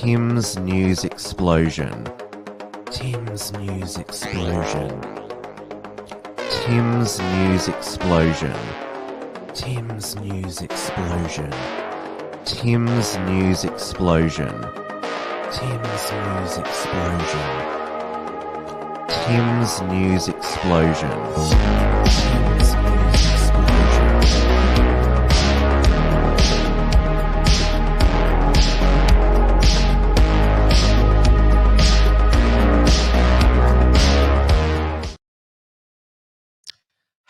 Tim's News Explosion. Tim's News Explosion. Tim's News Explosion. Tim's News Explosion. Tim's News Explosion. Tim's News Explosion. Tim's News Explosion. Tim's News Explosion.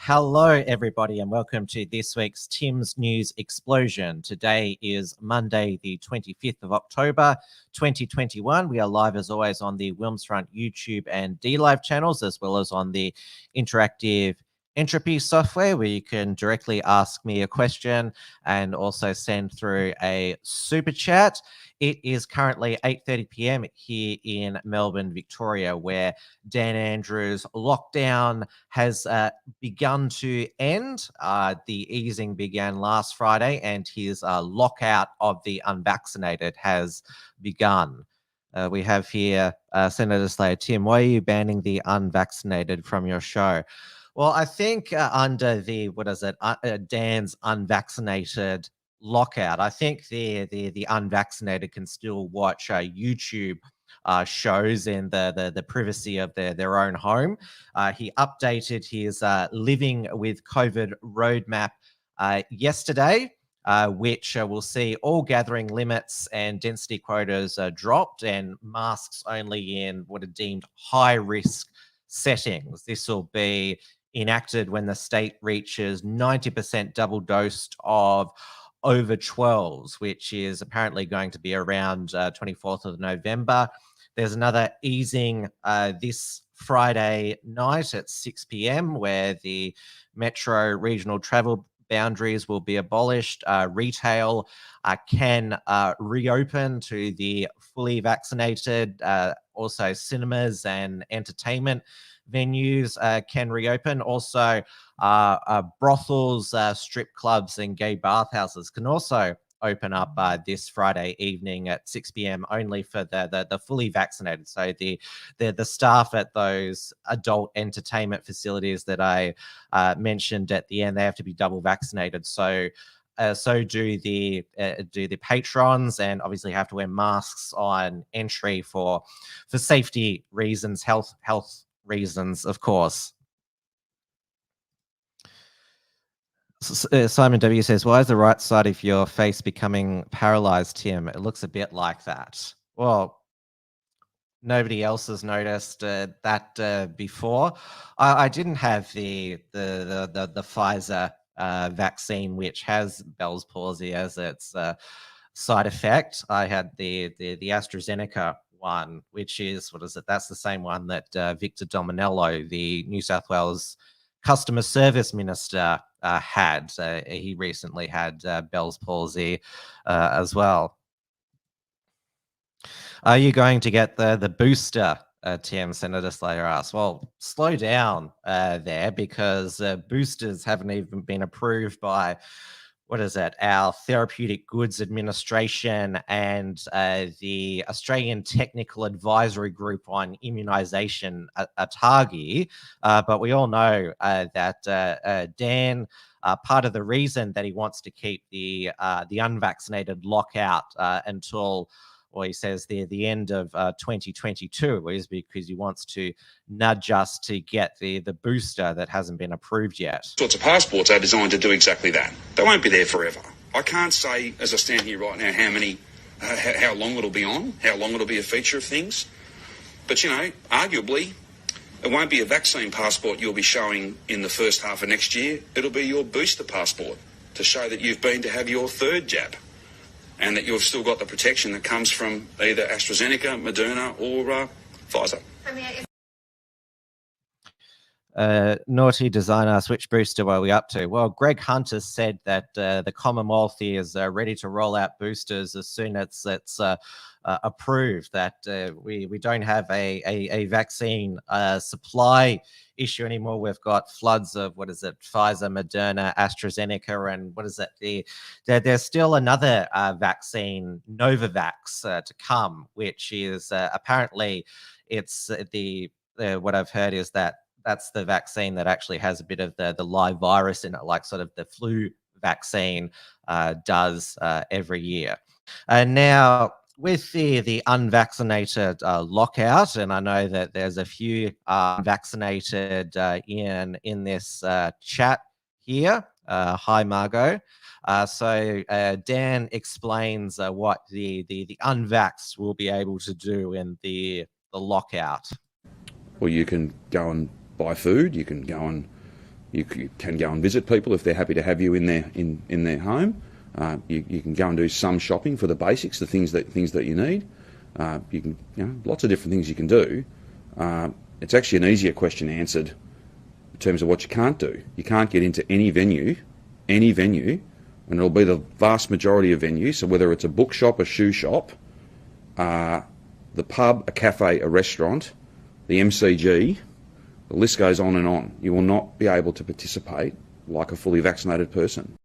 Hello, everybody, and welcome to this week's Tim's News Explosion. Today is Monday, the 25th of October, 2021. We are live, as always, on the Wilms Front YouTube and DLive channels, as well as on the Interactive Entropy software, where you can directly ask me a question and also send through a super chat. It is currently 8:30 p.m. here in Melbourne, Victoria, where Dan Andrews' lockdown has begun to end. The easing began last Friday, and his lockout of the unvaccinated has begun. We have here Senator Slayer Tim. Why are you banning the unvaccinated from your show? Well, I think under the Dan's unvaccinated lockout, I think the unvaccinated can still watch YouTube shows in the privacy of their own home. He updated his living with COVID roadmap yesterday, which will see all gathering limits and density quotas dropped, and masks only in what are deemed high risk settings. This will be enacted when the state reaches 90% double dosed of over 12s, which is apparently going to be around 24th of November. There's another easing this Friday night at 6 p.m. where the metro regional travel boundaries will be abolished. Retail can reopen to the fully vaccinated. Also, cinemas and entertainment venues can reopen. Also, brothels, strip clubs, and gay bathhouses can also open up this Friday evening at 6 p.m. only for the fully vaccinated. So the staff at those adult entertainment facilities that I mentioned at the end, they have to be double vaccinated. So do the patrons, and obviously have to wear masks on entry for safety reasons, health reasons, of course. Simon W says, why is the right side of your face becoming paralyzed, Tim? It looks a bit like that. Well, nobody else has noticed that before. I didn't have the Pfizer vaccine, which has Bell's palsy as its side effect. I had the AstraZeneca one, which is, that's the same one that Victor Dominello, the New South Wales customer service minister, had. He recently had Bell's palsy as well. Are you going to get the booster, Tim? Senator Slayer asks. Well, slow down there, because boosters haven't even been approved by our Therapeutic Goods Administration and the Australian Technical Advisory Group on Immunisation, ATAGI. But we all know that Dan, part of the reason that he wants to keep the unvaccinated lockout until, well, he says the end of 2022 is because he wants to nudge us to get the booster that hasn't been approved yet. Sorts of passports are designed to do exactly that. They won't be there forever. I can't say, as I stand here right now, how long it'll be on, how long it'll be a feature of things. But, arguably, it won't be a vaccine passport you'll be showing in the first half of next year. It'll be your booster passport to show that you've been to have your third jab, and that you've still got the protection that comes from either AstraZeneca, Moderna, or Pfizer. Naughty designer, which booster are we up to? Well, Greg Hunt has said that the Commonwealth is ready to roll out boosters as soon as it's approved. That we don't have a vaccine supply issue anymore. We've got floods of, what is it, Pfizer, Moderna, AstraZeneca, and what is it? There's still another vaccine, Novavax, to come, which is apparently it's what I've heard is that that's the vaccine that actually has a bit of the live virus in it, like sort of the flu vaccine does every year. Now, with the unvaccinated lockout, and I know that there's a few vaccinated in this chat here. Hi, Margot. So Dan explains what the unvaxxed will be able to do in the lockout. Well, you can go and buy food. You can go and visit people if they're happy to have you in their home. You can go and do some shopping for the basics, the things that you need. You can, lots of different things you can do. It's actually an easier question answered in terms of what you can't do. You can't get into any venue, and it'll be the vast majority of venues. So whether it's a bookshop, a shoe shop, the pub, a cafe, a restaurant, the MCG, the list goes on and on. You will not be able to participate like a fully vaccinated person.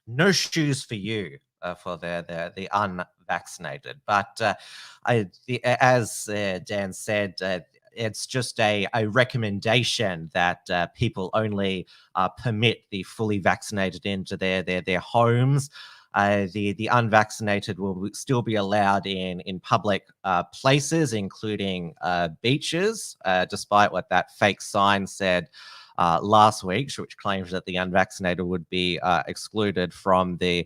No shoes for you for the unvaccinated. But as Dan said, it's just a recommendation that people only permit the fully vaccinated into their homes. The unvaccinated will still be allowed in public places, including beaches, despite what that fake sign said last week, which claims that the unvaccinated would be excluded from the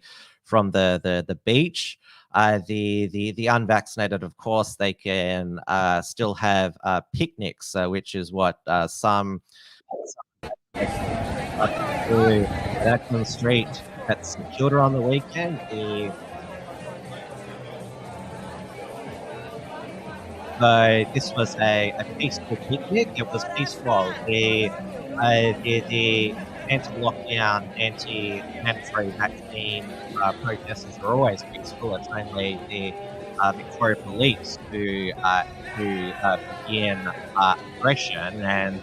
beach. The unvaccinated, of course, they can still have picnics, which is what some at Auckland Street at St Kilda on the weekend. So this was a peaceful picnic. It was peaceful. The anti-lockdown, anti-mandatory vaccine protesters are always peaceful. It's only the Victoria Police who begin aggression, and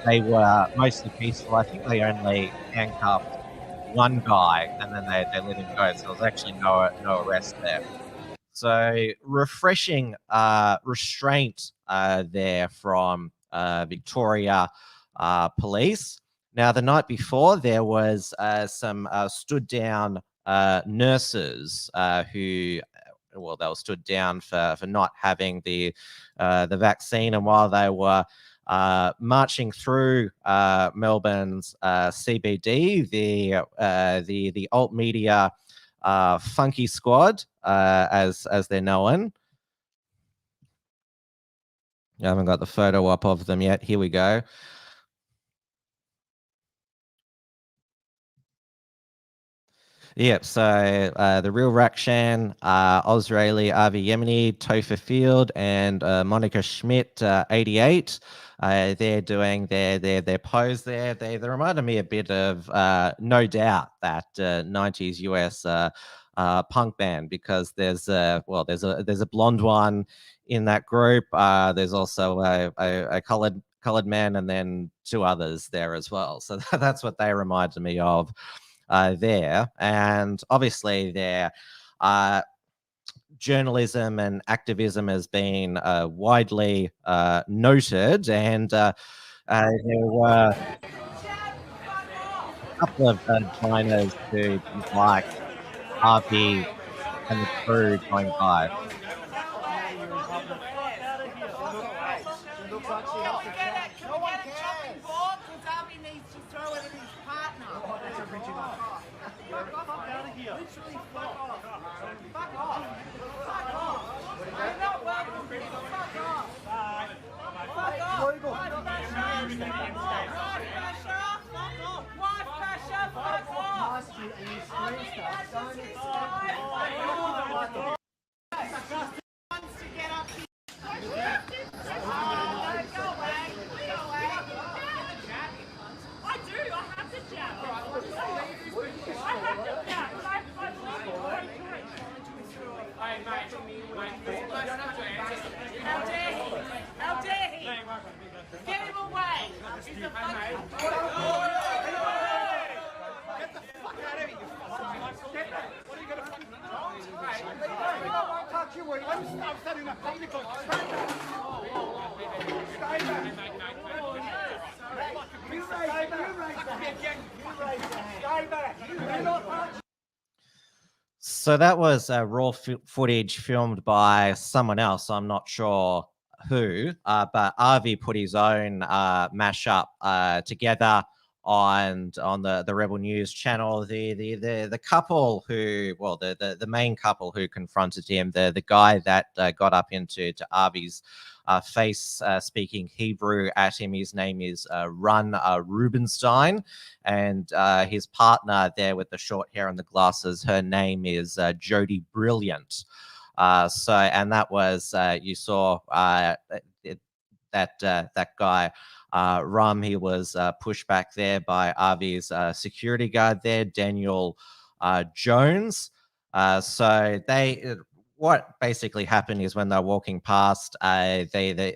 they were mostly peaceful. I think they only handcuffed one guy, and then they let him go. So there was actually no arrest there. So refreshing restraint there from Victoria Police. Now, the night before, there was some stood down nurses who, well, they were stood down for not having the vaccine, and while they were marching through Melbourne's CBD, the alt media Funky Squad, as they're known. I haven't got the photo up of them yet. Here we go. Yep, so the Real Rakshan, Ozraeli, Avi Yemeni, Topher Field, and Monica Schmidt, 88. They're doing their pose there. They reminded me a bit of No Doubt, that 90s US punk band, because there's a blonde one in that group. There's also a colored man, and then two others there as well. So that's what they reminded me of there. And obviously their journalism and activism has been widely noted, and there were a couple of diners who didn't like RB and the crew going by. How dare he? Get him So that was raw footage filmed by someone else. I'm not sure who, but Avi put his own mashup together on the Rebel News channel. The couple who, well, the main couple who confronted him, the guy that got up into Avi's face speaking Hebrew at him. His name is Run Rubenstein, and his partner there with the short hair and the glasses, her name is Jody Brilliant. And that was you saw that guy. Rum, he was pushed back there by Avi's security guard there, Daniel Jones. So what basically happened is when they're walking past, Avi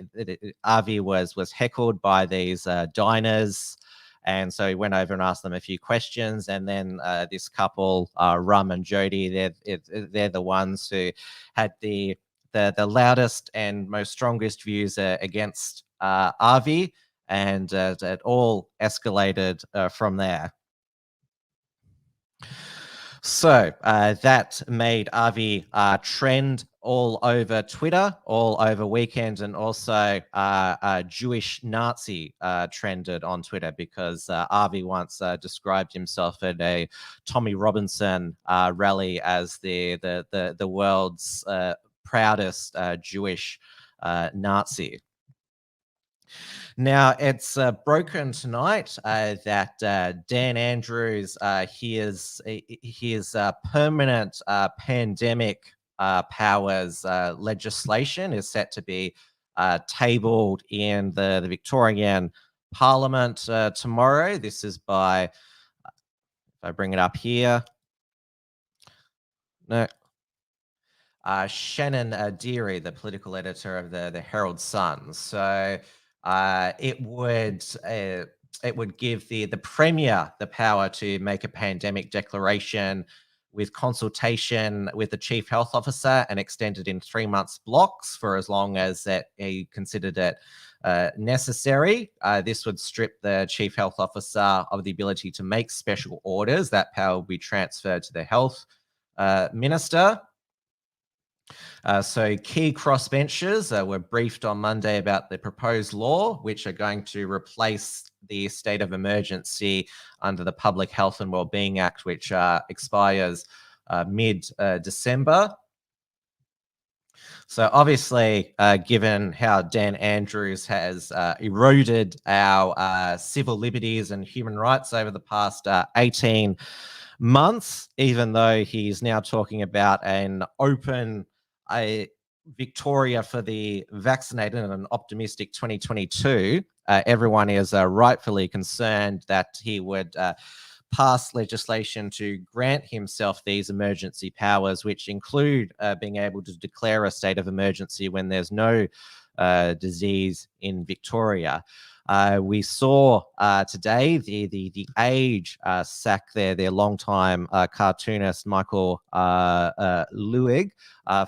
was heckled by these diners. And so he went over and asked them a few questions. And then this couple, Rum and Jody, they're the ones who had the loudest and most strongest views against Avi. And it all escalated from there. So that made Avi trend all over Twitter, all over weekend, and also Jewish Nazi trended on Twitter because Avi once described himself at a Tommy Robinson rally as the world's proudest Jewish Nazi. Now, it's broken tonight that Dan Andrews, his permanent pandemic powers legislation is set to be tabled in the Victorian Parliament tomorrow. This is by, if I bring it up here, no. Shannon Deary, the political editor of the Herald Sun. So it would give the Premier the power to make a pandemic declaration with consultation with the Chief Health Officer and extended in 3 months blocks for as long as that he considered it necessary. This would strip the Chief Health Officer of the ability to make special orders. That power will be transferred to the Health Minister. So key crossbenchers were briefed on Monday about the proposed law, which are going to replace the state of emergency under the Public Health and Wellbeing Act, which expires mid-December. So obviously, given how Dan Andrews has eroded our civil liberties and human rights over the past 18 months, even though he's now talking about an open Victoria for the vaccinated and an optimistic 2022, everyone is rightfully concerned that he would pass legislation to grant himself these emergency powers, which include being able to declare a state of emergency when there's no disease in Victoria. We saw today the Age sack their longtime cartoonist Michael Lewig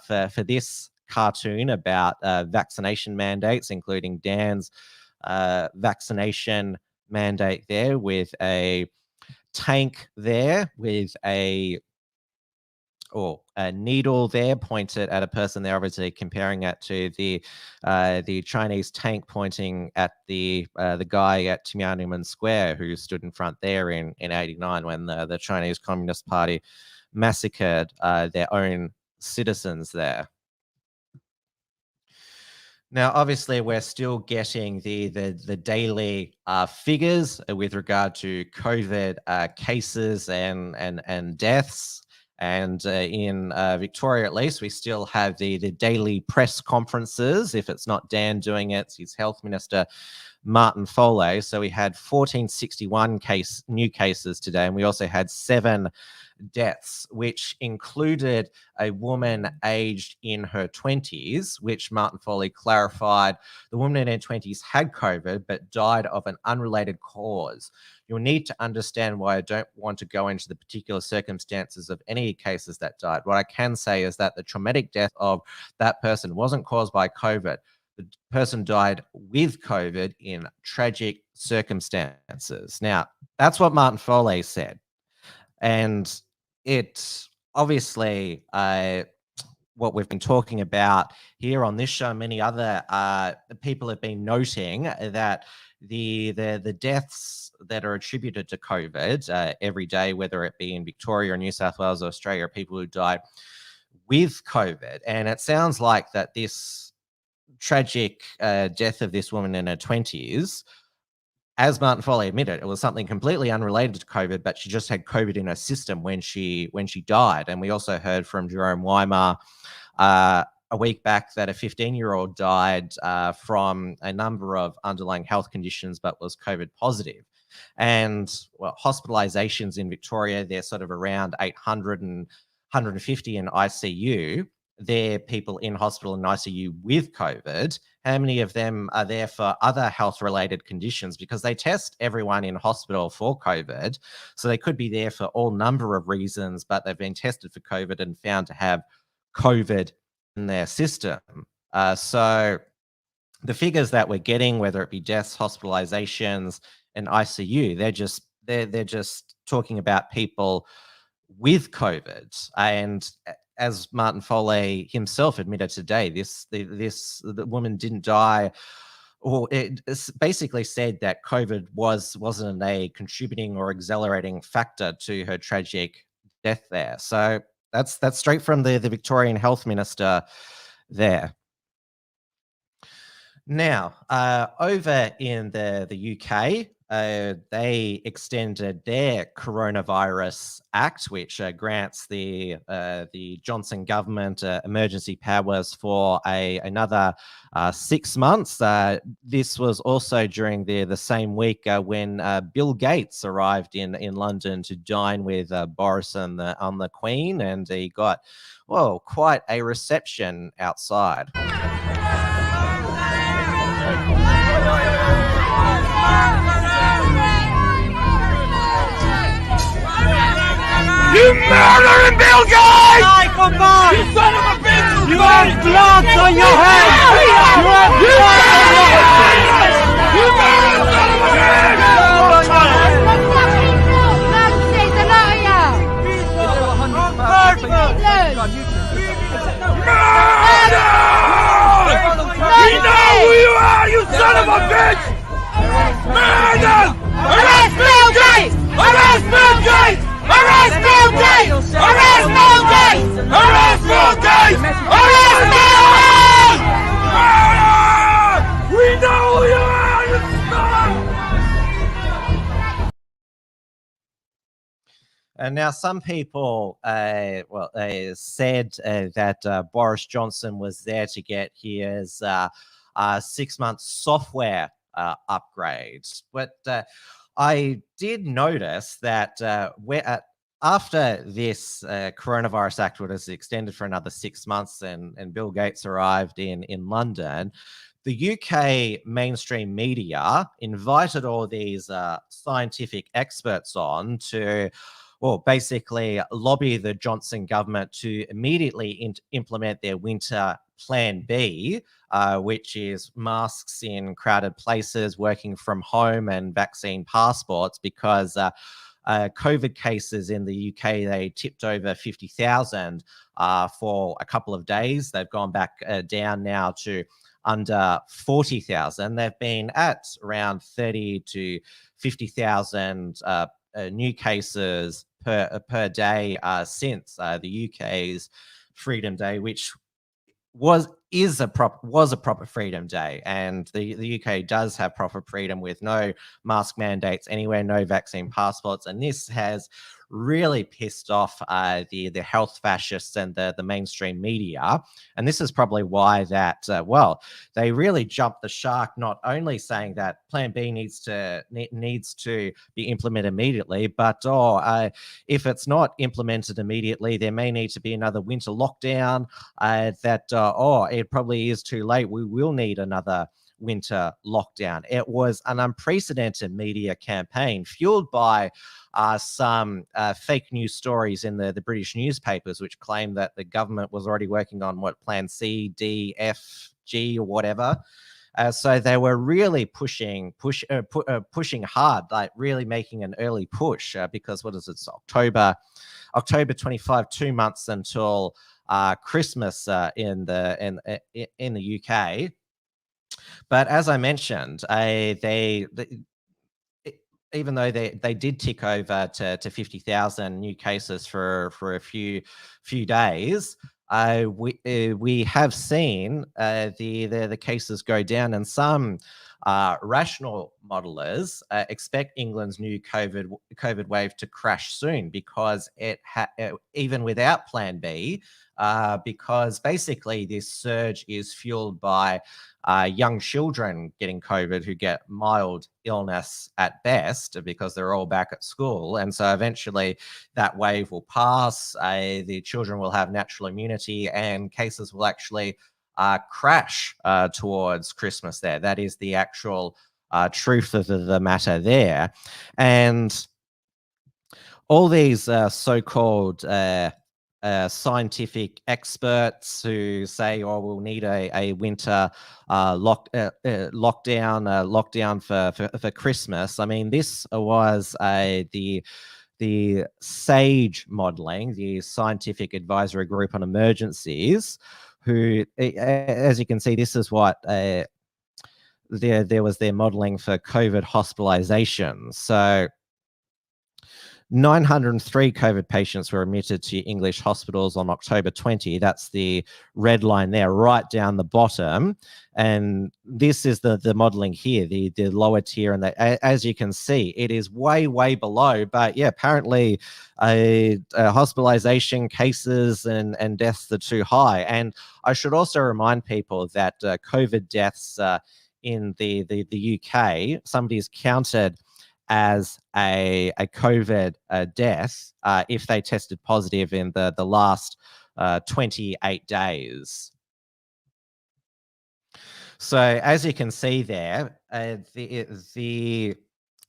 for this cartoon about vaccination mandates, including Dan's vaccination mandate there with a tank there with a needle there pointed at a person. They're obviously comparing it to the Chinese tank pointing at the guy at Tiananmen Square who stood in front there in 89 when the Chinese Communist Party massacred their own citizens there. Now, obviously, we're still getting the daily figures with regard to COVID cases and deaths. And in Victoria, at least, we still have the daily press conferences. If it's not Dan doing it, it's his health minister, Martin Foley. So we had 1,461 new cases today, and we also had 7 deaths, which included a woman aged in her 20s, which Martin Foley clarified the woman in her 20s had COVID but died of an unrelated cause. You'll need to understand why I don't want to go into the particular circumstances of any cases that died. What I can say is that the traumatic death of that person wasn't caused by COVID. The person died with COVID in tragic circumstances. Now, that's what Martin Foley said. And it obviously, what we've been talking about here on this show, many other people have been noting that the deaths that are attributed to COVID every day, whether it be in Victoria or New South Wales or Australia, are people who died with COVID. And it sounds like that this tragic death of this woman in her 20s, as Martin Foley admitted, it was something completely unrelated to COVID, but she just had COVID in her system when she died. And we also heard from Jerome Weimer a week back that a 15-year-old died from a number of underlying health conditions, but was COVID positive. And well, hospitalizations in Victoria, they're sort of around 800 and 150 in ICU. They're people in hospital and ICU with COVID. How many of them are there for other health-related conditions? Because they test everyone in hospital for COVID. So they could be there for all number of reasons, but they've been tested for COVID and found to have COVID in their system. So the figures that we're getting, whether it be deaths, hospitalizations, and ICU, they're just talking about people with COVID. And as Martin Foley himself admitted today, the woman didn't die, or it basically said that COVID wasn't a contributing or accelerating factor to her tragic death there. So that's straight from the Victorian Health Minister there. Now, over in the UK, they extended their Coronavirus Act, which grants the Johnson government emergency powers for another 6 months. This was also during the same week when Bill Gates arrived in London to dine with Boris and the Queen, and he got, well, quite a reception outside. You murdering Bill Gates! Come on! You son of a bitch! You have blood on your hands! You have blood on your hands! You murdering son of a bitch! We know who you are, you son of a bitch! Murder! Arrest Bill Gates! Arrest Bill Gates! Arrest Bill Gates! Arrest Bill Gates! Arrest Bill Gates! Arrest Bill Gates! Murder! We know who you are, you son! And now some people, said that Boris Johnson was there to get his 6-month software upgrades. But I did notice that after this Coronavirus Act was extended for another 6 months and Bill Gates arrived in London, the UK mainstream media invited all these scientific experts on to, well, basically lobby the Johnson government to immediately implement their winter Plan B, which is masks in crowded places, working from home, and vaccine passports, because COVID cases in the UK, they tipped over 50,000 for a couple of days. They've gone back down now to under 40,000. They've been at around 30 to 50,000 new cases per day since the UK's Freedom Day, which was a proper freedom day, and the UK does have proper freedom with no mask mandates anywhere, no vaccine passports, and this has really pissed off the health fascists and the mainstream media. And this is probably why that they really jumped the shark, not only saying that Plan B needs to be implemented immediately, but if it's not implemented immediately, there may need to be another winter lockdown. It probably is too late. We will need another winter lockdown. It was an unprecedented media campaign fueled by some fake news stories in the British newspapers, which claimed that the government was already working on Plan C, D, F, G, or whatever. So they were really pushing hard, like really making an early push because what is it? It's October 25, 2 months until Christmas in the UK. But as I mentioned, even though they did tick over to 50,000 new cases for a few days, we have seen the cases go down, and some rational modelers expect England's new COVID wave to crash soon because even without Plan B, because basically this surge is fueled by young children getting COVID who get mild illness at best because they're all back at school. And so eventually that wave will pass, the children will have natural immunity, and cases will actually crash towards Christmas there. That is the actual truth of the matter there. And all these so-called scientific experts who say, "Oh, we'll need a winter lockdown for Christmas." I mean, this was the SAGE modelling, the Scientific Advisory Group on Emergencies, who, as you can see, this is what there was their modelling for COVID hospitalizations. So 903 COVID patients were admitted to English hospitals on October 20. That's the red line there, right down the bottom. And this is the modeling here, the lower tier. And as you can see, it is way, way below. But yeah, apparently hospitalization cases and deaths are too high. And I should also remind people that COVID deaths in the UK, somebody is counted as a COVID death if they tested positive in the last 28 days. So as you can see there, the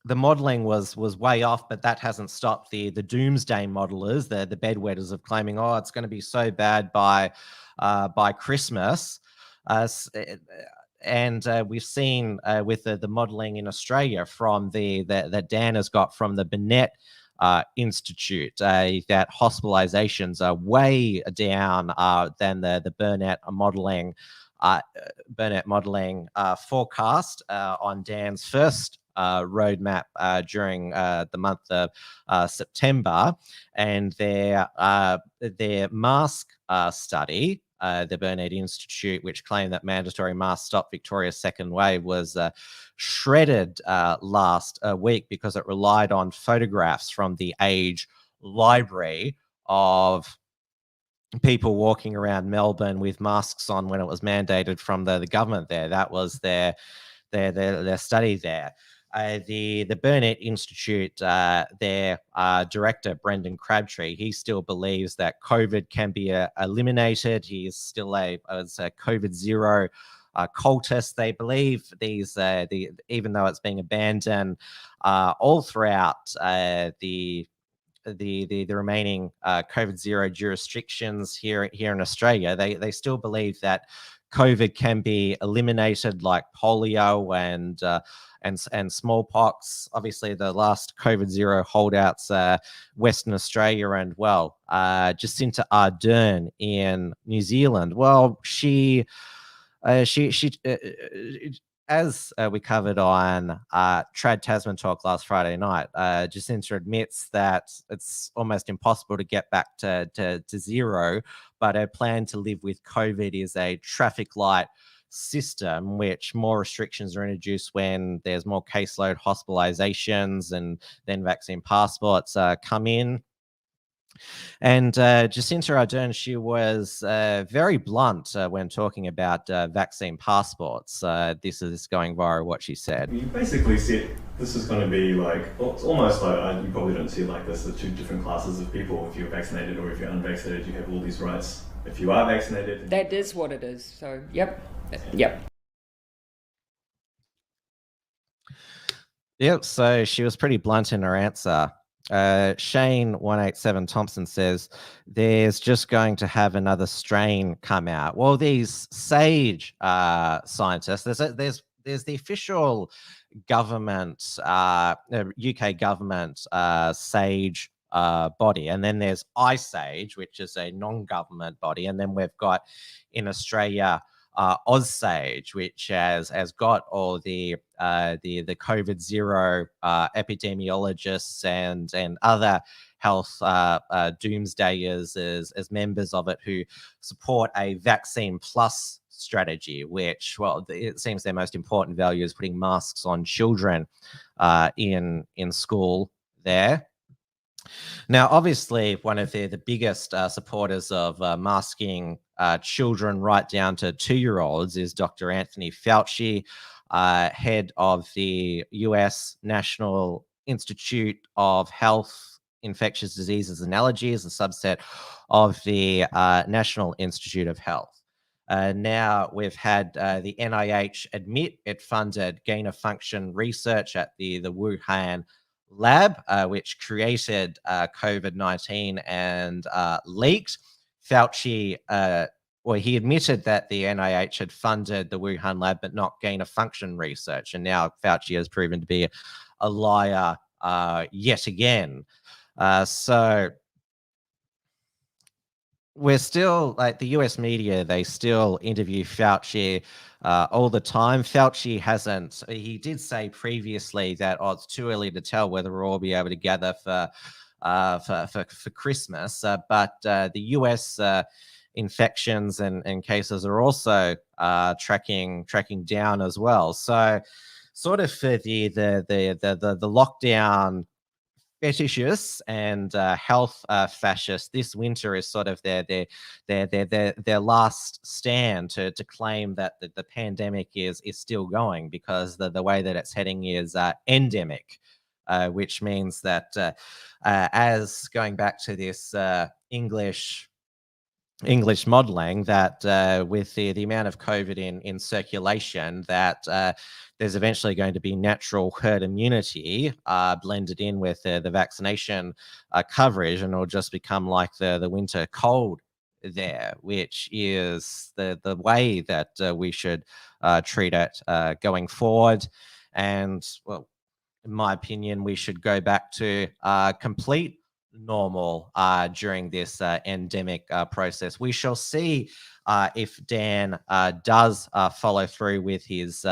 modelling was way off, but that hasn't stopped the doomsday modelers, the bedwetters, of claiming, oh, it's going to be so bad by Christmas. And we've seen with the modelling in Australia from that Dan has got from the Burnett Institute, that hospitalizations are way down than the Burnett modelling forecast on Dan's first roadmap during the month of September, and their mask study. The Burnett Institute, which claimed that mandatory masks stopped Victoria's second wave, was shredded last week because it relied on photographs from the Age Library of people walking around Melbourne with masks on when it was mandated from the government there. That was their study there. The Burnett Institute, their director, Brendan Crabtree, he still believes that COVID can be eliminated. He is still a COVID zero cultist. They believe these, even though it's being abandoned all throughout the remaining COVID zero jurisdictions here in Australia, they still believe that COVID can be eliminated, like polio and smallpox. Obviously, the last COVID zero holdouts, Western Australia, and Jacinda Ardern in New Zealand. Well, she as we covered on Trad Tasman Talk last Friday night, Jacinda admits that it's almost impossible to get back to zero, but her plan to live with COVID is a traffic light system, which more restrictions are introduced when there's more caseload hospitalizations, and then vaccine passports come in. And Jacinda Ardern, she was very blunt when talking about vaccine passports. This is going viral, what she said. You basically said this is going to be like, well, it's almost like, you probably don't see it like this, the two different classes of people. If you're vaccinated or if you're unvaccinated, you have all these rights. If you are vaccinated... That is what it is. So, yep. Yep, so she was pretty blunt in her answer. Shane 187 Thompson says there's just going to have another strain come out. Well, these SAGE scientists, there's the official government, UK government SAGE body, and then there's iSAGE, which is a non-government body, and then we've got in Australia OzSAGE, which has got all the COVID zero epidemiologists and other health doomsdayers as members of it, who support a vaccine plus strategy, which, well, it seems their most important value is putting masks on children in school there. Now, obviously, one of the biggest supporters of masking children right down to 2-year-olds is Dr. Anthony Fauci, head of the US National Institute of Health, Infectious Diseases and Allergies, a subset of the National Institute of Health. Now we've had the NIH admit it funded gain-of-function research at the Wuhan lab, which created COVID-19 and leaked. Fauci, well, he admitted that the NIH had funded the Wuhan lab, but not gain-of-function research. And now Fauci has proven to be a liar yet again. So we're still, like, the US media, they still interview Fauci all the time. Fauci hasn't, he did say previously that, oh, it's too early to tell whether we'll all be able to gather for Christmas, but the US infections and cases are also tracking down as well. So sort of for the lockdown fetishists and health fascists, this winter is sort of their last stand to claim that the pandemic is still going, because the way that it's heading is endemic, which means that as going back to this English modeling, that with the amount of COVID in circulation, that there's eventually going to be natural herd immunity blended in with the vaccination coverage, and it'll just become like the winter cold there, which is the way that we should treat it going forward. And, well, in my opinion, we should go back to complete normal during this endemic process. We shall see if Dan does follow through with his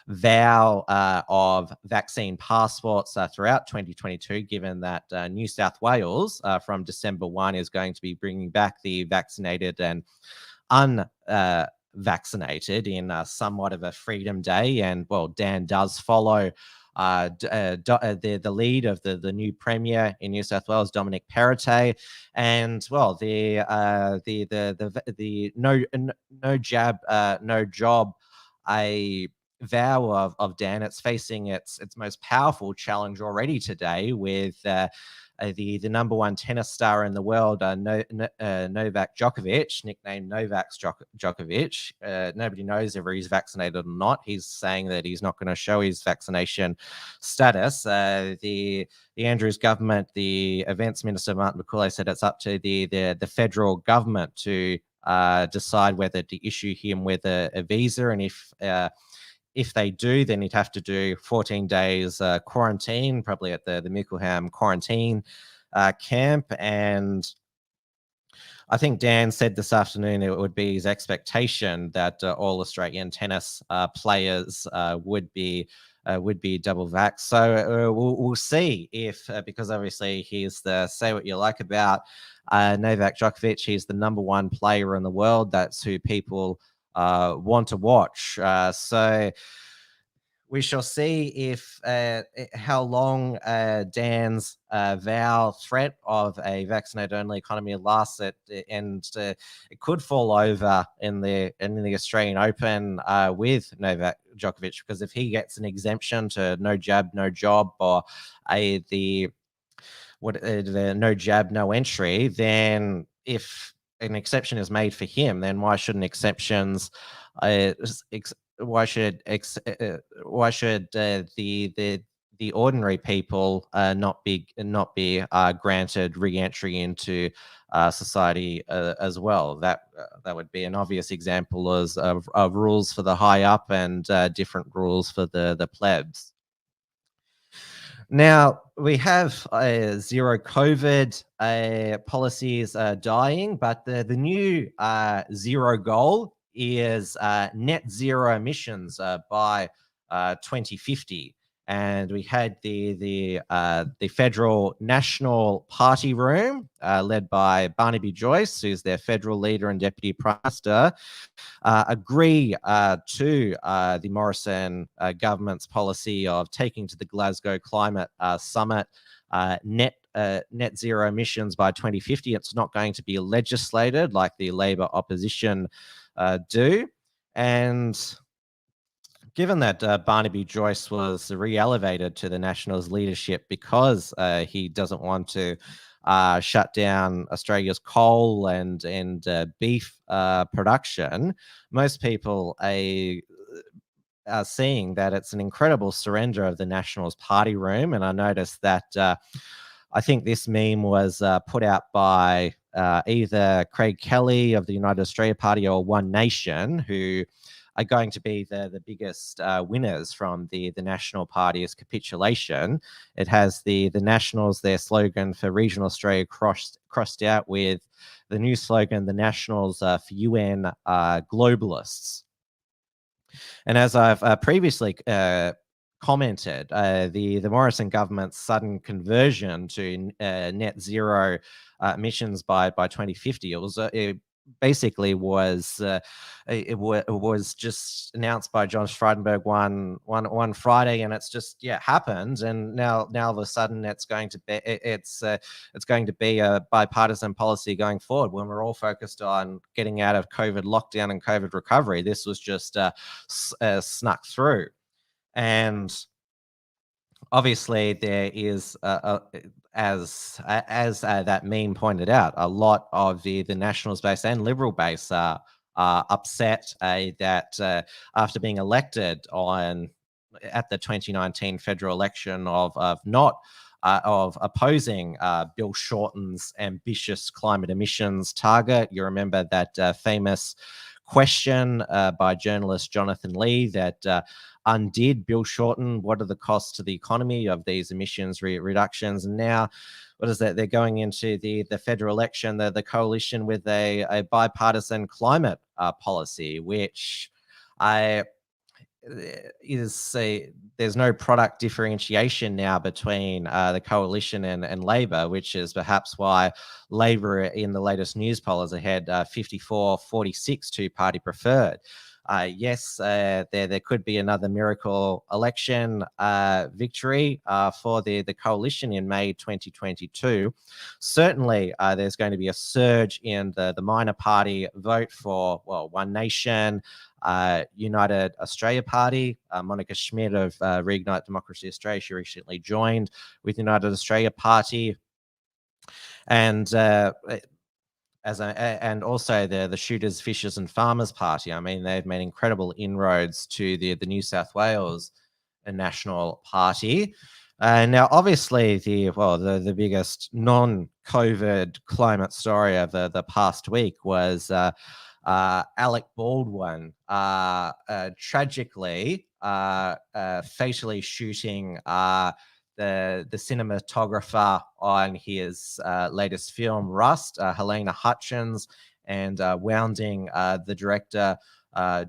vow of vaccine passports throughout 2022, given that New South Wales from December 1 is going to be bringing back the vaccinated and unvaccinated in somewhat of a freedom day. And, well, Dan does follow the lead of the new premier in New South Wales, Dominic Perrottet, and, well, the no jab, no job, a vow of Dan. It's facing its most powerful challenge already today with the number one tennis star in the world, Novak Djokovic, nicknamed Novak Djokovic. Nobody knows if he's vaccinated or not. He's saying that he's not going to show his vaccination status. The Andrews government, the events minister, Martin McCauley, said it's up to the federal government to decide whether to issue him with a visa, and if they do, then he'd have to do 14 days quarantine, probably at the Mickleham quarantine camp. And I think Dan said this afternoon it would be his expectation that all Australian tennis players would be double vax. So we'll see if, because obviously he's say what you like about Novak Djokovic, he's the number one player in the world. That's who people want to watch. So we shall see if how long Dan's vow threat of a vaccinated-only economy lasts. And it could fall over in the Australian Open with Novak Djokovic, because if he gets an exemption to no jab, no job, or the no jab, no entry, then if an exception is made for him, then why shouldn't exceptions? Why should the the ordinary people not be granted re-entry into society as well. That would be an obvious example of rules for the high up and different rules for the plebs. Now, we have zero COVID policies dying, but the new zero goal is net zero emissions by 2050. And we had the Federal National Party Room, led by Barnaby Joyce, who's their federal leader and deputy prime minister, agree to the Morrison government's policy of taking to the Glasgow Climate Summit net zero emissions by 2050. It's not going to be legislated like the Labor opposition do. And given that Barnaby Joyce was re-elevated to the Nationals leadership because he doesn't want to shut down Australia's coal and beef production, most people are seeing that it's an incredible surrender of the Nationals party room. And I noticed that I think this meme was put out by either Craig Kelly of the United Australia Party or One Nation, who are going to be the biggest winners from the National Party's capitulation. It has the Nationals, their slogan for regional Australia, crossed out with the new slogan, the Nationals for UN globalists. And as I've previously commented, the Morrison government's sudden conversion to net zero emissions by 2050, it basically was it was just announced by John Frydenberg one Friday, and it's just happened. And now all of a sudden it's going to be a bipartisan policy going forward when we're all focused on getting out of COVID lockdown and COVID recovery. This was just snuck through. And obviously there is as that meme pointed out, a lot of the Nationals base and Liberal base are upset that after being elected at the 2019 federal election of opposing Bill Shorten's ambitious climate emissions target. You remember that famous question by journalist Jonathan Lee that undid Bill Shorten. What are the costs to the economy of these emissions reductions? And now, what is that? They're going into the federal election, the coalition with a bipartisan climate policy, which there's no product differentiation now between the coalition and Labor, which is perhaps why Labor in the latest news poll is ahead 54-46 to party preferred. Yes, there could be another miracle election victory for the coalition in May 2022. Certainly, there's going to be a surge in the minor party vote for, One Nation, United Australia Party. Monica Schmidt of Reignite Democracy Australia, she recently joined with United Australia Party. And and also the Shooters, Fishers and Farmers Party. I mean, they've made incredible inroads to the New South Wales National Party. Now, obviously, the biggest non-COVID climate story of the past week was Alec Baldwin tragically fatally shooting the cinematographer on his latest film, Rust, Helena Hutchins, and wounding the director,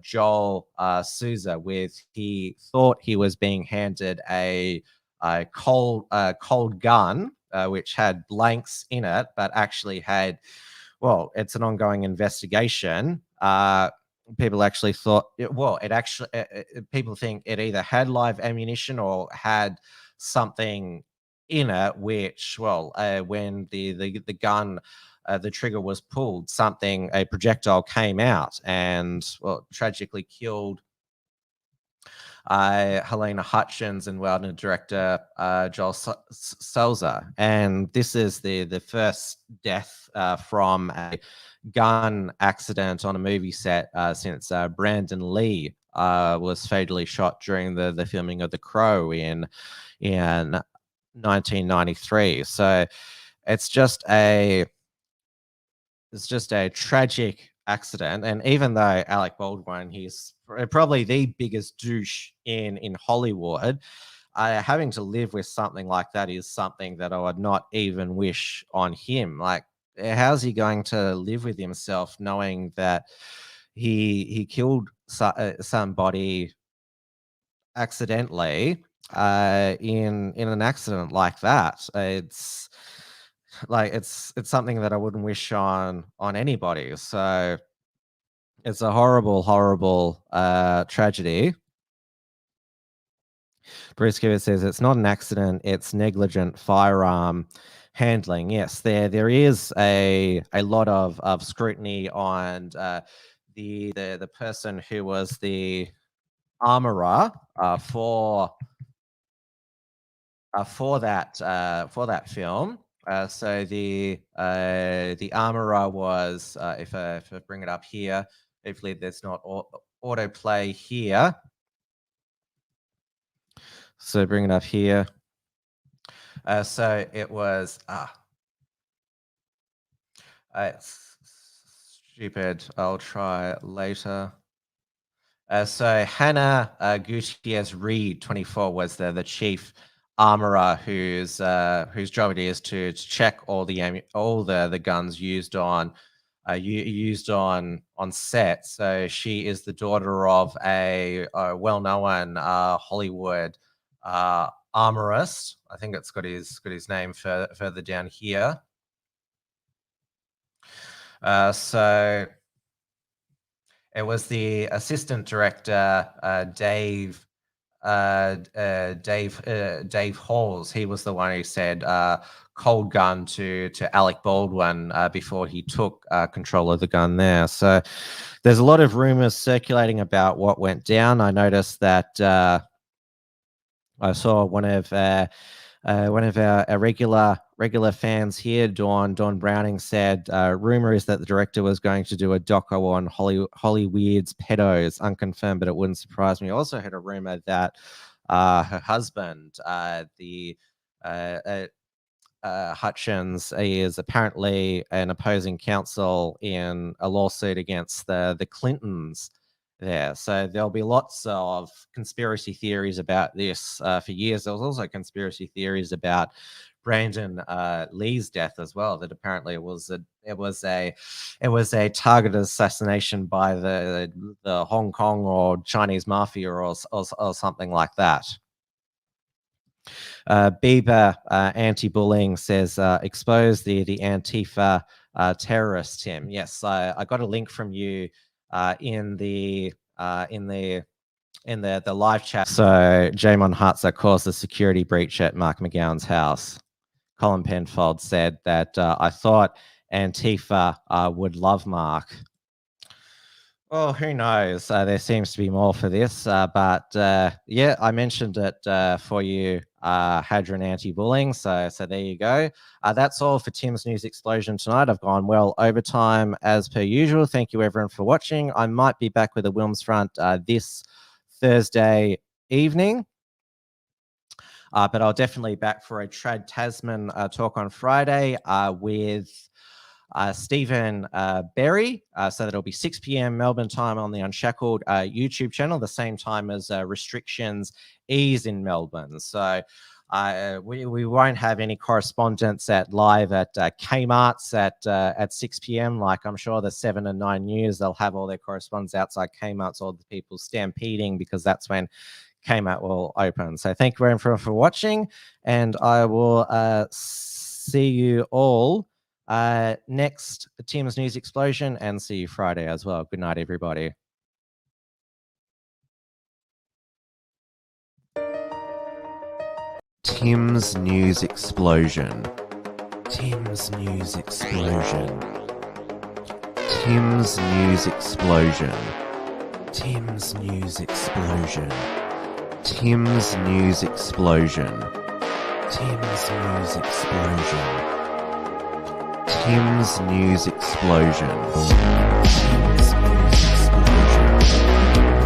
Joel Souza, he thought he was being handed a cold gun, which had blanks in it, but actually had, it's an ongoing investigation. People actually thought, people think it either had live ammunition or had something in it, which, when the gun, the trigger was pulled, a projectile came out and, tragically killed Helena Hutchins and wounded director Joel Souza. And this is the first death from a gun accident on a movie set since Brandon Lee was fatally shot during the filming of The Crow in in 1993. So it's just a tragic accident. And even though Alec Baldwin, he's probably the biggest douche in Hollywood, having to live with something like that is something that I would not even wish on him. Like, how's he going to live with himself knowing that he killed somebody accidentally in an accident like that? It's something that I wouldn't wish on anybody. So it's a horrible tragedy. Bruce Gibbs says it's not an accident, it's negligent firearm handling. Yes, there is a lot of scrutiny on the person who was the armorer for that film. So the armorer was, if I bring it up here, hopefully there's not autoplay here. So bring it up here. So it was, it's stupid. I'll try later. So Hannah Gutierrez Reed, 24, was the chief armorer whose job it is to check all the guns used on set. So she is the daughter of a well-known Hollywood armorist. I think it's got his name further down here. So it was the assistant director, Dave Halls. He was the one who said cold gun to Alec Baldwin before he took control of the gun there. So there's a lot of rumors circulating about what went down. I noticed that I saw one of our regular fans here, Dawn Browning, said, rumor is that the director was going to do a doco on Hollywood's pedos, unconfirmed, but it wouldn't surprise me. I also heard a rumor that her husband, Hutchins, is apparently an opposing counsel in a lawsuit against the Clintons there. So there'll be lots of conspiracy theories about this for years. There was also conspiracy theories about Brandon Lee's death as well, that apparently it was a targeted assassination by the Hong Kong or Chinese mafia or something like that. Bieber anti-bullying says expose the Antifa terrorist, Tim. Yes, I got a link from you in the live chat. So Jamon Hutz caused a security breach at Mark McGowan's house. Colin Penfold said that I thought Antifa would love Mark. Well, who knows? There seems to be more for this, but yeah, I mentioned it for you, Hadron anti-bullying. So there you go. That's all for Tim's News Explosion tonight. I've gone well overtime as per usual. Thank you everyone for watching. I might be back with a Wilms front this Thursday evening. But I'll definitely back for a Trad Tasman talk on Friday with Stephen Berry. So that'll be 6 p.m. Melbourne time on the Unshackled YouTube channel, the same time as restrictions ease in Melbourne. So we won't have any correspondence live at Kmart's at 6 p.m. like I'm sure the 7 and 9 News. They'll have all their correspondence outside Kmart's, all the people stampeding, because that's when Kmart will open. So thank you very much for watching, and I will see you all next Tim's News Explosion, and see you Friday as well. Good night, everybody. Tim's News Explosion. Tim's News Explosion. Tim's News Explosion. Tim's News Explosion. Tim's News Explosion. Tim's News Explosion. Tim's News Explosion. Tim's News Explosion.